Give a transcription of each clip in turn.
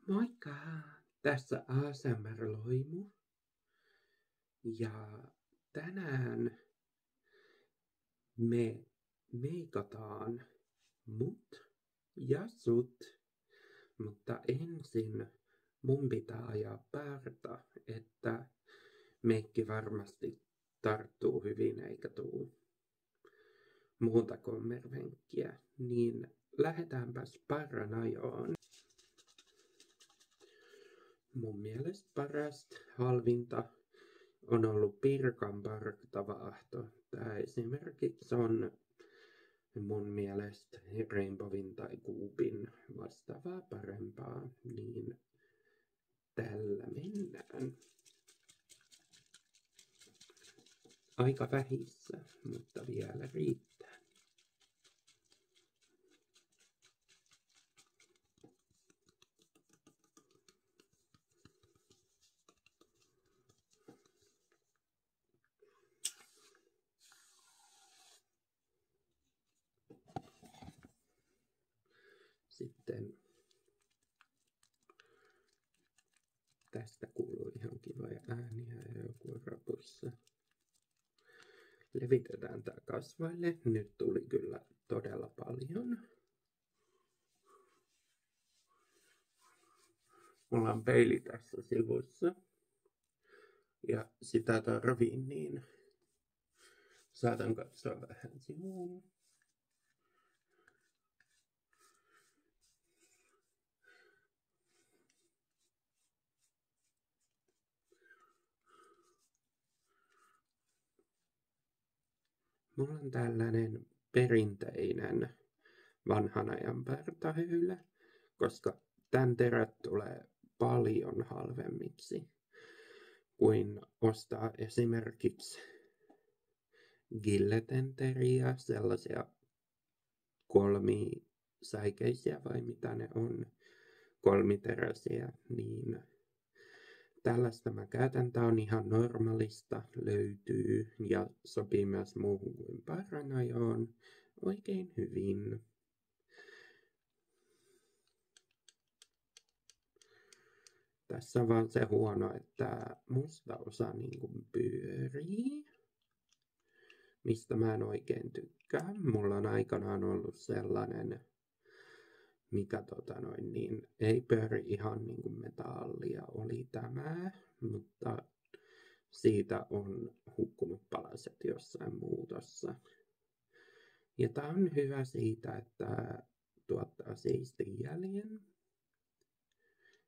Moikka! Tässä ASMR-loimu. Ja tänään me meikataan mut ja sut. Mutta ensin mun pitää ajaa parta, että meikki varmasti tarttuu hyvin eikä tuu muuta kommervenkkiä. Niin lähdetäänpäs parran ajoon. Mun mielestä parasta halvinta on ollut Pirkan parktavaahto. Tää esimerkiksi on mun mielestä Rainbowin tai Coopin vastaavaa parempaa, niin tällä mennään. Aika vähissä, mutta vielä riittää. Sitten tästä kuuluu ihan kivoja ääniä ja joku rapussa. Levitetään tää kasvoille. Nyt tuli kyllä todella paljon. Mulla on peili tässä sivussa. Ja sitä tarvii, niin saatan katsoa vähän sivuun. Mulla on tällainen perinteinen vanhan ajan partahöylä, koska tän terät tulee paljon halvemmiksi kuin ostaa esimerkiksi Gilletenteriä, sellaisia kolmisäikeisiä vai mitä ne on, kolmiteräisiä, niin tällaista mä käytän. Tää on ihan normaalista, löytyy ja sopii myös muuhun kuin parranajoon oikein hyvin. Tässä on vaan se huono, että musta osa niinku pyörii, mistä mä en oikein tykkää. Mulla on aikanaan ollut sellainen, mikä niin ei pyöri ihan niinku metallia oli tämä, mutta siitä on hukkunut palaset jossain muutossa. Ja tää on hyvä siitä, että tuottaa siistin jäljen.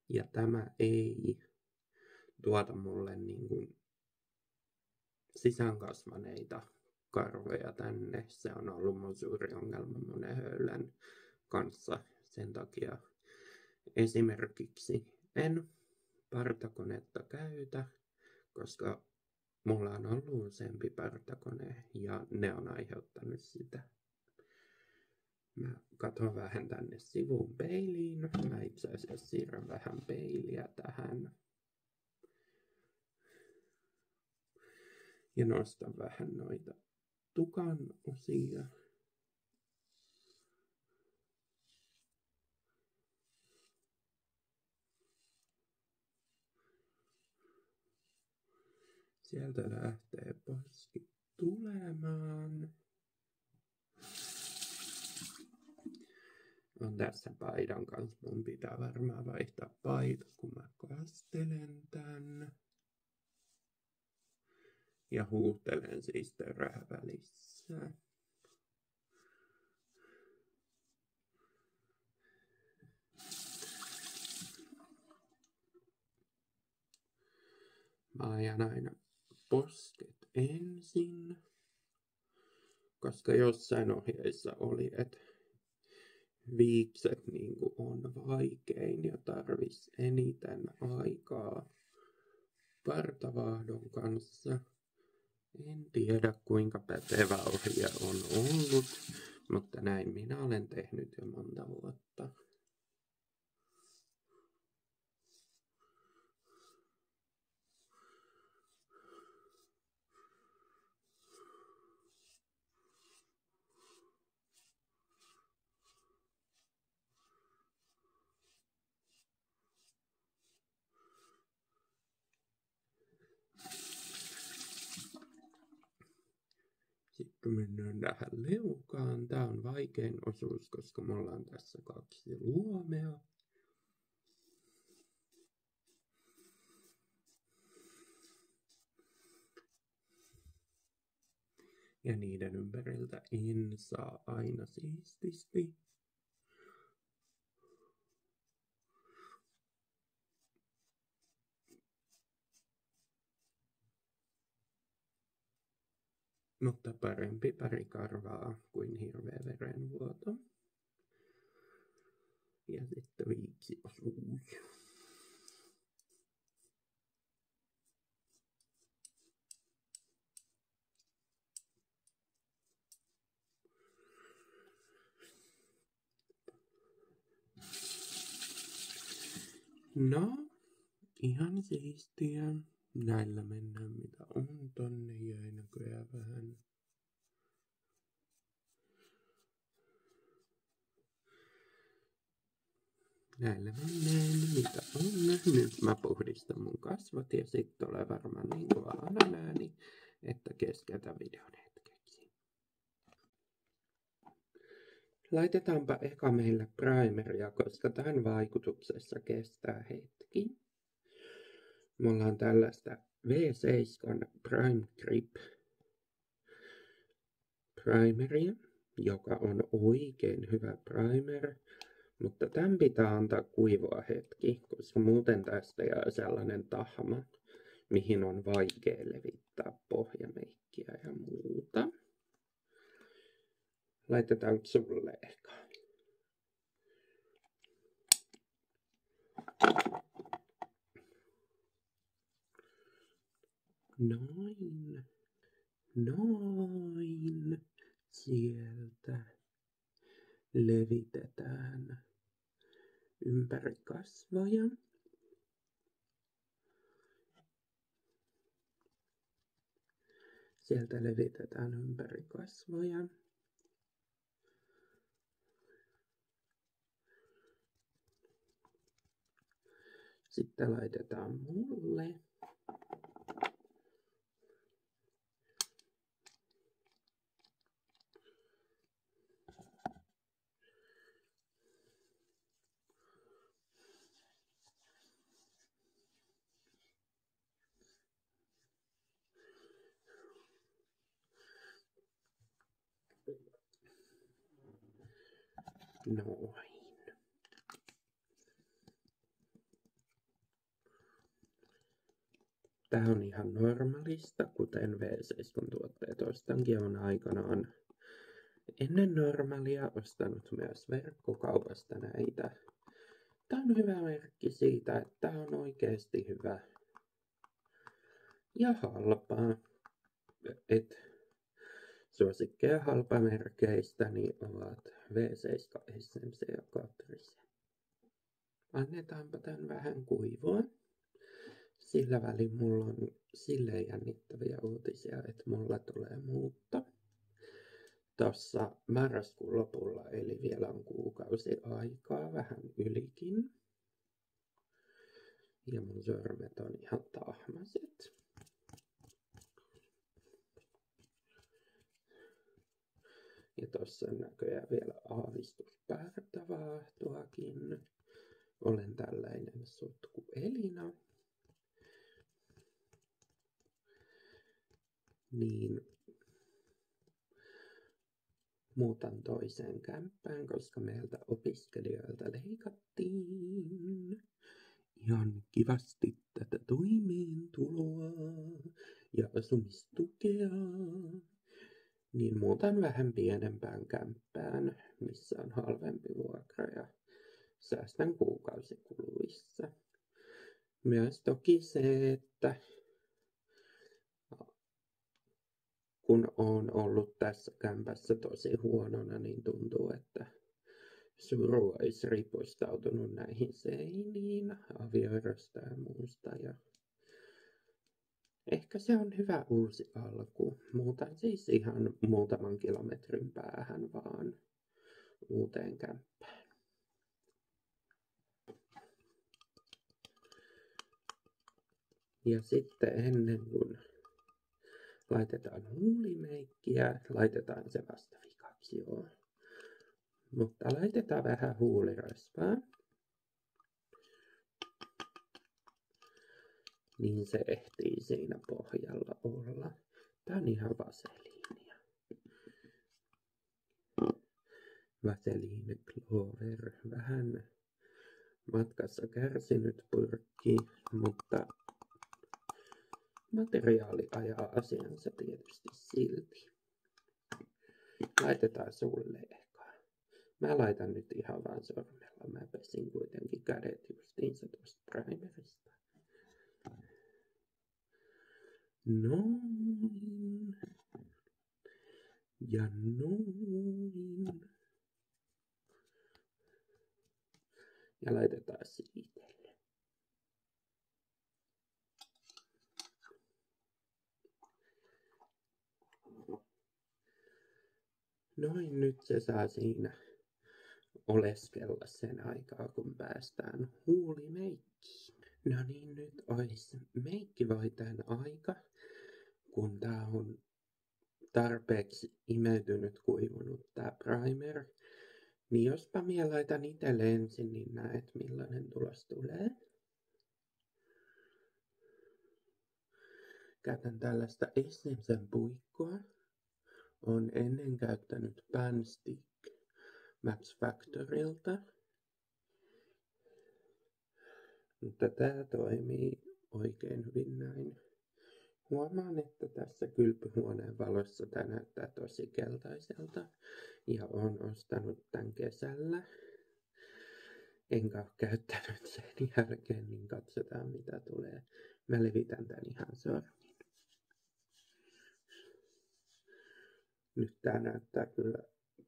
Ja tämä ei tuota mulle niinku sisäänkasvaneita karvoja tänne. Se on ollut mun suuri ongelma monen höylän kanssa. Sen takia esimerkiksi en partakonetta käytä, koska mulla on ollut useampi partakone ja ne on aiheuttanut sitä. Mä katon vähän tänne sivuun peiliin. Mä itse asiassa siirrän vähän peiliä tähän. Ja nostan vähän noita tukan osia. Sieltä lähtee poski tulemaan. On tässä paidan kanssa. Mun pitää varmaan vaihtaa paita, kun mä kastelen tän. Ja huuhtelen siis terää välissä. Mä ajan aina posket ensin, koska jossain ohjeissa oli, että viikset niinku on vaikein ja tarvis eniten aikaa partavaahdon kanssa. En tiedä kuinka pätevä ohje on ollut, mutta näin minä olen tehnyt jo monta vuotta. mennään tähän leukaan. Tää on vaikein osuus, koska me ollaan tässä 2 luomea. Ja niiden ympäriltä saa aina siististi. Mutta parempi pari karvaa kuin hirveä verenvuoto. Ja sitten viiksiosuus. No, ihan siistiä. Näillä mennään mitä on, tonne jäi näköjään vähän. Näillä mennään mitä on. Nyt mä puhdistan mun kasvot ja sit tulee varmaan niin kova ääni, että keskeytän videon hetkeksi. Laitetaanpa eka meille primeria, koska tämän vaikutuksessa kestää hetki. Mulla on tällaista V7 Prime Grip primeria, joka on oikein hyvä primer, mutta tämän pitää antaa kuivua hetki, koska muuten tästä jää sellainen tahma, mihin on vaikea levittää pohjameikkiä ja muuta. Laitetaan sulle eka. Noin. Noin. Sieltä levitetään ympäri kasvoja. Sieltä levitetään ympäri kasvoja. Sitten laitetaan mulle. Noin. Tää on ihan normaalista, kuten V7 tuotteet ostankin on aikanaan ennen normaalia ostanut myös verkkokaupasta näitä. Tää on hyvä merkki siitä, että tää on oikeesti hyvä ja halpaa. Suosikkeja halpamerkeistä niin ovat V7 Essence ja Catrice. Annetaanpa tän vähän kuivua. Sillä välin mulla on silleen jännittäviä uutisia, että mulla tulee muutto. Tossa marraskuun lopulla, eli vielä on kuukausi aikaa, vähän ylikin. Ja mun sormet on ihan tahmaset. Ja tossa on näköjään vielä aavistus partavaahtoakin. Olen tällainen sotku Elina. Niin muutan toiseen kämppään, koska meiltä opiskelijoilta leikattiin ihan kivasti tätä toimeentuloa ja asumistukea. Niin muutan vähän pienempään kämppään, missä on halvempi vuokra ja säästän kuukausikuluissa. Myös toki se, että kun on ollut tässä kämpässä tosi huonona, niin tuntuu, että suru olisi ripustautunut näihin seiniin avioerosta ja muusta. Ja ehkä se on hyvä uusi alku. Muutan siis ihan muutaman kilometrin päähän vaan uuteen kämppään. Ja sitten ennen kuin Laitetaan huulimeikkiä, laitetaan se vasta vikaksi, joo. Mutta laitetaan vähän huulirasvaa. Niin se ehtii siinä pohjalla olla. Tää on ihan vaseliinia. Vaseliini Clover. Vähän matkassa kärsinyt purkki, mutta materiaali ajaa asiansa tietysti silti. Laitetaan sulle eka. Mä laitan nyt ihan vaan sormella. Mä pesin kuitenkin kädet justiinsa tuosta primerista. Noin. Ja noin. Ja laitetaan siitelle. Noin, nyt se saa siinä oleskella sen aikaa, kun päästään huulimeikkiin. No niin, nyt olisi meikkivoiteen aika, kun tää on tarpeeksi imeytynyt, kuivunut tää primer. Niin jospa minä laitan itselle ensin, niin näet millainen tulos tulee. Käytän tällaista Essensen puikkoa. Olen ennen käyttänyt Pan-Stick Max Factorilta. Mutta tää toimii oikein hyvin näin. Huomaan, että tässä kylpyhuoneen valossa tää näyttää tosi keltaiselta. Ja olen ostanut tän kesällä. Enkä ole käyttänyt sen jälkeen, niin katsotaan mitä tulee. Mä levitän tän ihan sormin. Nyt tää näyttää kyllä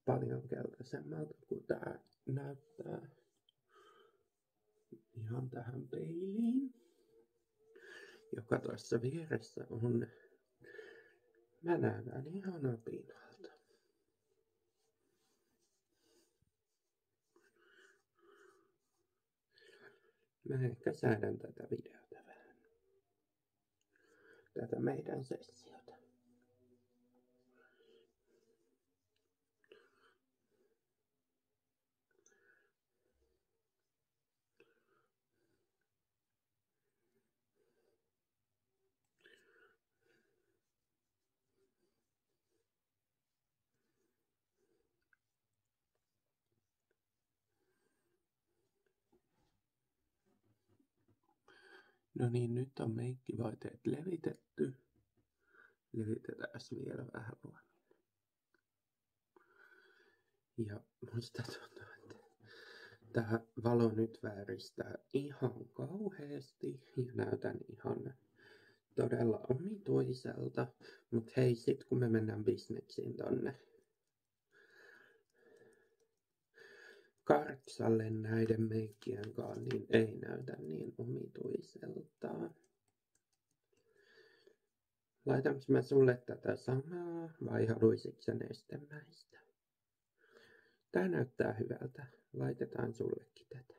paljon keltaisemmalta kuin tää näyttää ihan tähän peiliin, joka tuossa vieressä on. Mä näytän ihan apinalta. Mä ehkä säädän tätä videota vähän. Tätä meidän sessiota. No niin, nyt on meikkivaiteet levitetty. Levitetään vielä vähän luomille. Ja musta tuntuu, että tää valo nyt vääristää ihan kauheasti ja näytän ihan todella omituiselta. Mut hei, sit kun me mennään bisneksiin tonne Kartsalle näiden meikkien kanssa, niin ei näytä niin omituiselta. Laitanko mä sulle tätä samaa vai haluisitko sä nestemäistä? Tää näyttää hyvältä. Laitetaan sullekin tätä.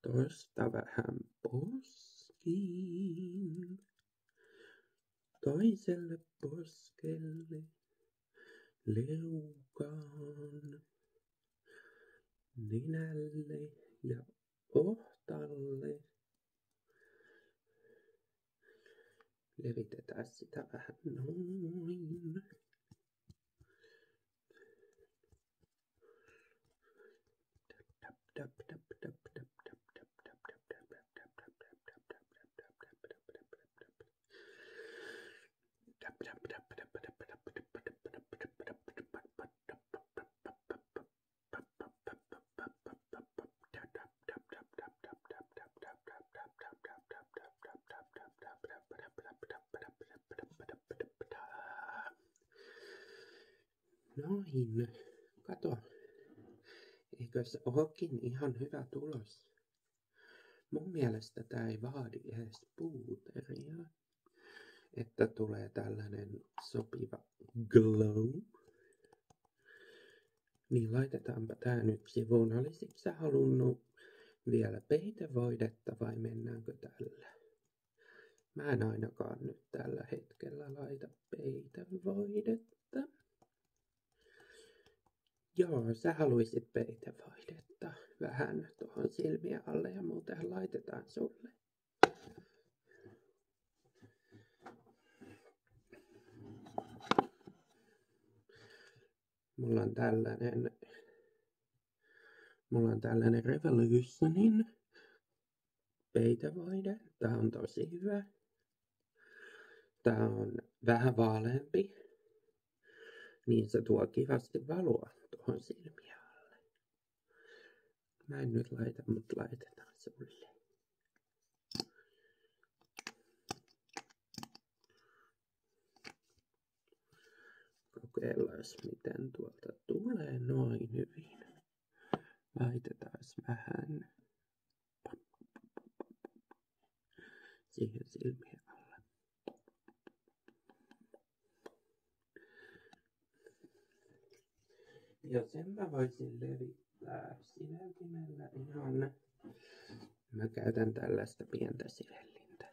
Tosta vähän poskiin. Toiselle poskelle. Leukaan. Nenälle ja ohtalle. Levitetään sitä vähän noin. Noin, kato. Eikö se olekin ihan hyvä tulos? Mun mielestä tää ei vaadi edes puuteria, että tulee tällainen sopiva glow. Niin laitetaanpa tää nyt sivuun. Olisitko sä halunnut vielä peitevoidetta vai mennäänkö tällä? Mä en ainakaan nyt tällä hetkellä laita peitevoidetta. Joo, sä haluisit peitevoidetta vähän tuohon silmien alle ja muuten laitetaan sulle. Mulla on tällainen Revolutionin peitevoide. Tää on tosi hyvä. Tää on vähän vaaleampi, niin se tuo kivasti valoa tuohon silmien alle. Mä en nyt laita, mutta laitetaan sulle. Kokeillaan, miten tuolta tulee noin hyvin. Laitetaan vähän siihen silmien alle. Ja sen mä voisin levittää siveltimellä ihan. Mä käytän tällaista pientä sivellintä.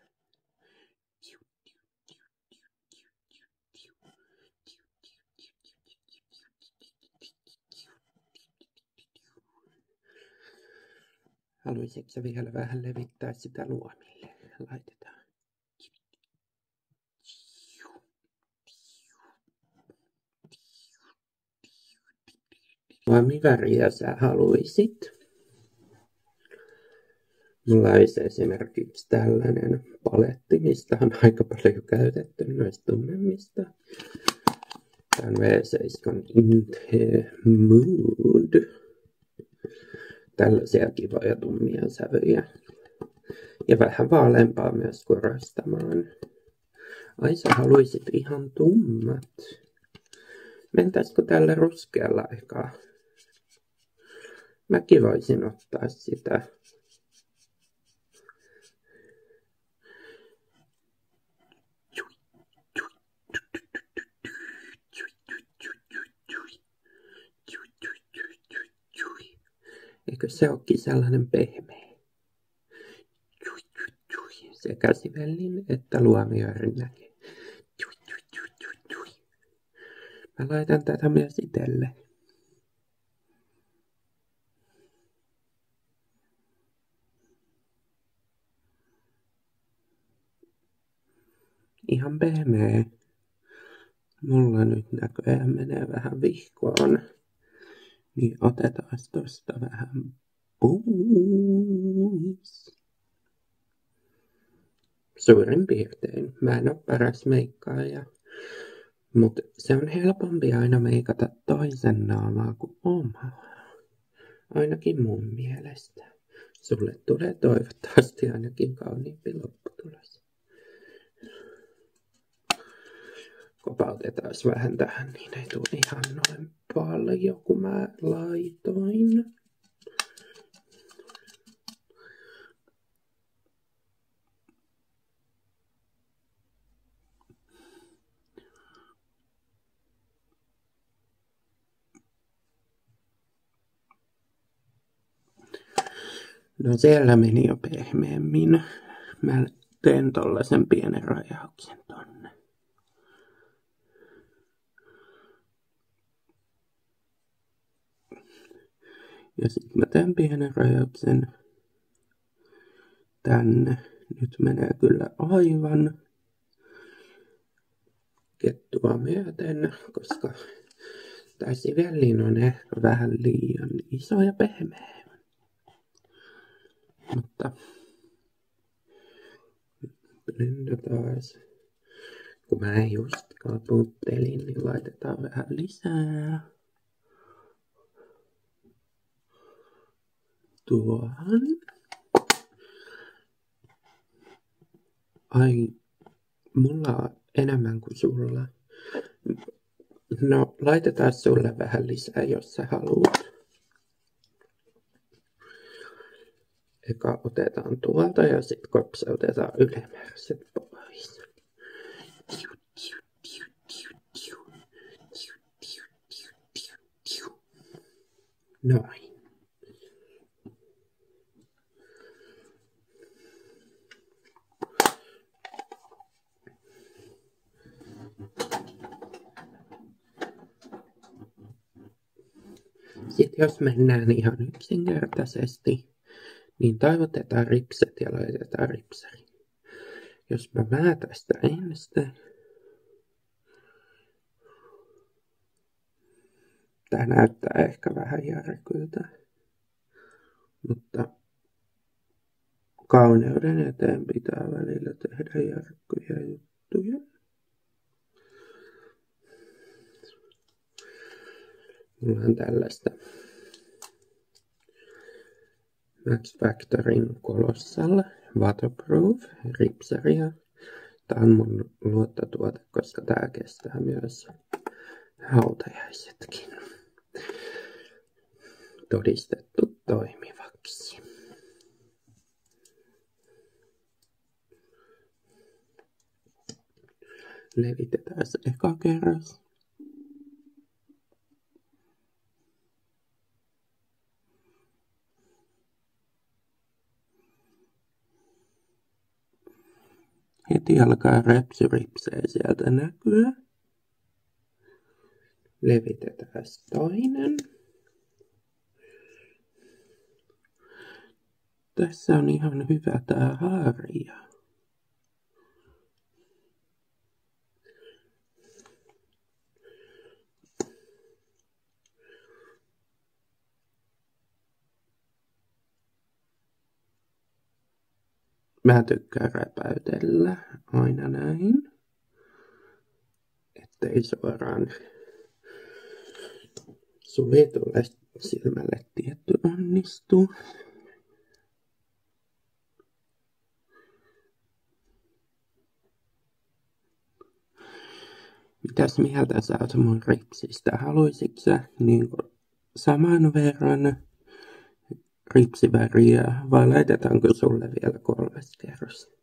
Haluaisitko sä vielä vähän levittää sitä luomille? Laitetaan. Luomiväriä sä haluisit? Mulla olisi esimerkiksi tällainen paletti, mistä on aika paljon käytetty noista tummemmista. Tää on V7 Inte Mood. Tällaisia kivoja tummia sävyjä. Ja vähän vaaleampaa myös korostamaan. Ai sä haluisit ihan tummat. Mentäisikö tällä ruskealla aikaa? Mäkin voisin ottaa sitä. Eikö se olekin sellainen pehmeä? Sekä sivellin että luomioiden näkee. Mä laitan tätä myös itselle. Ihan pehmeä. Mulla nyt näköjään menee vähän vihkoon. Niin otetaan tosta vähän pois. Suurin piirtein. Mä en oo paras meikkaaja. Mut se on helpompi aina meikata toisen naamaa kuin omaa. Ainakin mun mielestä. Sulle tulee toivottavasti ainakin kauniimpi lopputulos. Kopautetaan vähän tähän, niin ei tule ihan noin paljon kuin mä laitoin. No siellä meni jo pehmeämmin. Mä teen tollasen pienen rajauksen tonne. Ja sit mä teen pienen rajauksen tänne. Nyt menee kyllä aivan kettua myöten, koska tää sivellin on ehkä vähän liian iso ja pehmeä. Mutta blendataan. Kun mä just kaputtelin, niin laitetaan vähän lisää. Tuohon. Ai, mulla on enemmän kuin sulla. No, laitetaan sulle vähän lisää, jos sä haluat. Eka otetaan tuolta ja sit kopsautetaan ylimääräiset pois. Noin. Sitten jos mennään ihan yksinkertaisesti, niin toivotetaan ripset ja laitetaan ripsari. Jos mä tästä ensin, tää näyttää ehkä vähän järkyltä, mutta kauneuden eteen pitää välillä tehdä järkkyjä juttuja. Mulla on tällaista Max Factorin Colossal Waterproof ripsaria. Tää on mun luottotuote, koska tää kestää myös hautajaisetkin. Todistettu toimivaksi. Levitetään se eka kerros. Heti alkaa räpsyripsejä sieltä näkyä. Levitetään toinen. Tässä on ihan hyvä tää harja. Mä tykkään räpäytellä aina näin, ettei suoraan suljetulle silmälle tietty onnistu. Mitäs mieltä sä oot mun ripsistä? Haluisitko sä saman verran ripsiväriä vai laitetaanko sulle vielä 3. kerros?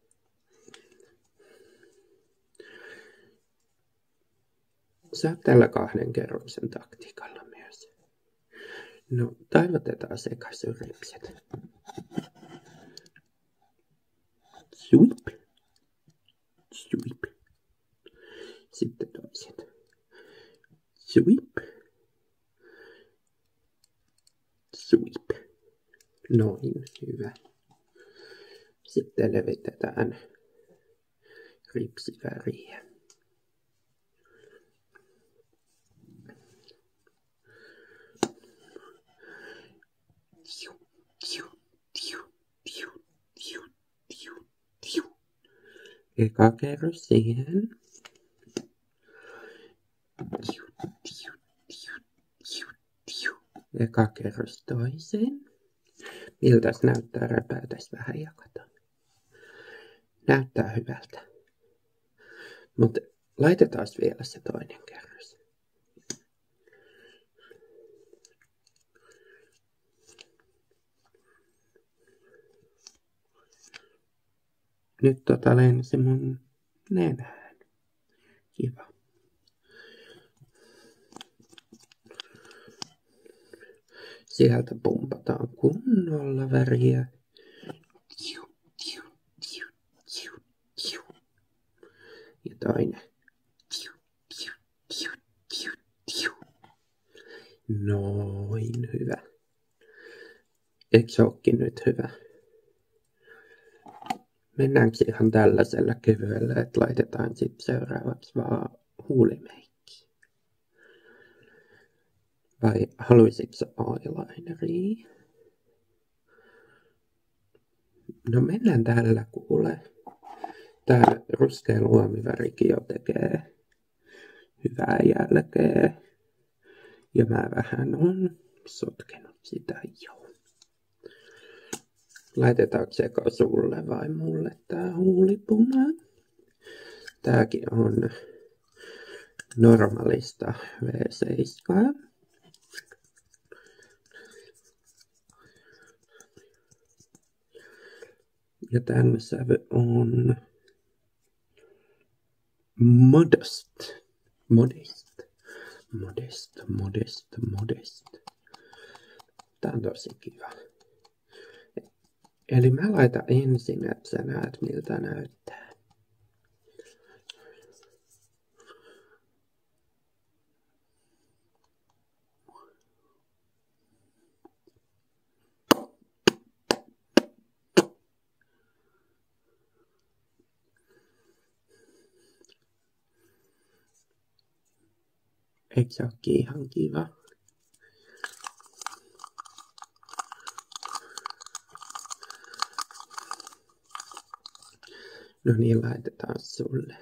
Sä oot tällä 2 kerroksen taktiikalla myös. No, toivotetaan sekaisin ripset. Sweep. Sweep. Sitten toiset. Sweep. Sweep. Noin, hyvä. Sitten levitetään ripsiväriä. Eka kerros siihen. Eka kerros toiseen. Miltäs näyttää, räpäytäis vähän ja kato. Näyttää hyvältä. Mutta laitetaan vielä se toinen kerros. Nyt lensi mun nenään. Kiva. Sieltä pumpataan kunnolla väriä. Ja toinen. Noin, hyvä. Eikö se ookin nyt hyvä? Mennäänkö ihan tällaisella kevyellä, että laitetaan sitten seuraavaksi vaan huulimeikki? Vai haluaisitko eyelineria? No mennään tällä kuule. Tää ruskea luomivärikin jo tekee hyvää jälkeä. Ja mä vähän on sotkenut sitä jo. Laitetaanko seko sulle vai mulle tää huulipuna? Tääkin on normaalista V7. Ja tän sävy on modest. Tää on tosi kiva. Eli mä laitan ensin, että sä näet miltä näyttää. Eikö se ookin ihan kiva? No niin, laitetaan sulle.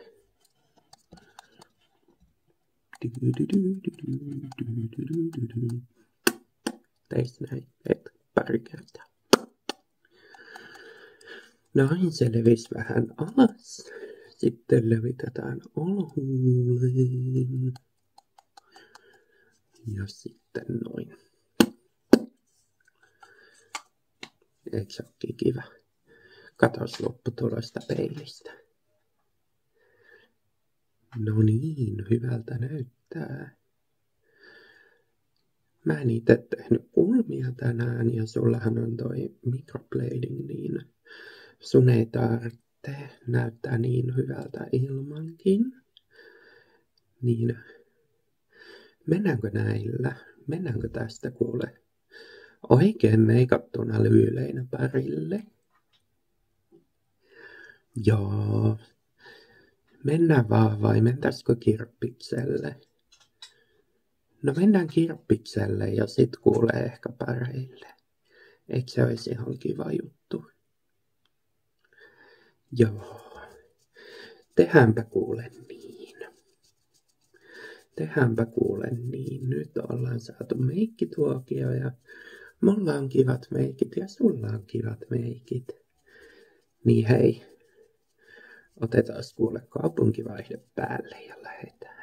Teis näin, et pari kertaa. Noin, se levisi vähän alas. Sitten levitetään alhuuleen. Ja sitten noin. Eikö se ookin kiva? Katos lopputulosta peilistä. No niin, hyvältä näyttää. Mä en itse tehnyt kulmia tänään ja sullahan on toi microblading, niin sun ei tarvitse näyttää niin hyvältä ilmankin. Niin mennäänkö näillä? Mennäänkö tästä kuule oikein meikattuna lyyleinä parille? Joo. Mennään vaan vai mentäisikö kirppikselle? No mennään kirppikselle ja sit kuulee ehkä pareille. Eikö se olisi ihan kiva juttu? Joo. Tehdäänpä kuule niin. Tehdäänpä kuule niin. Nyt ollaan saatu meikkituokio ja mulla on kivat meikit ja sulla on kivat meikit. Niin hei. Otetaan kuule kaupunkivaihde päälle ja lähdetään.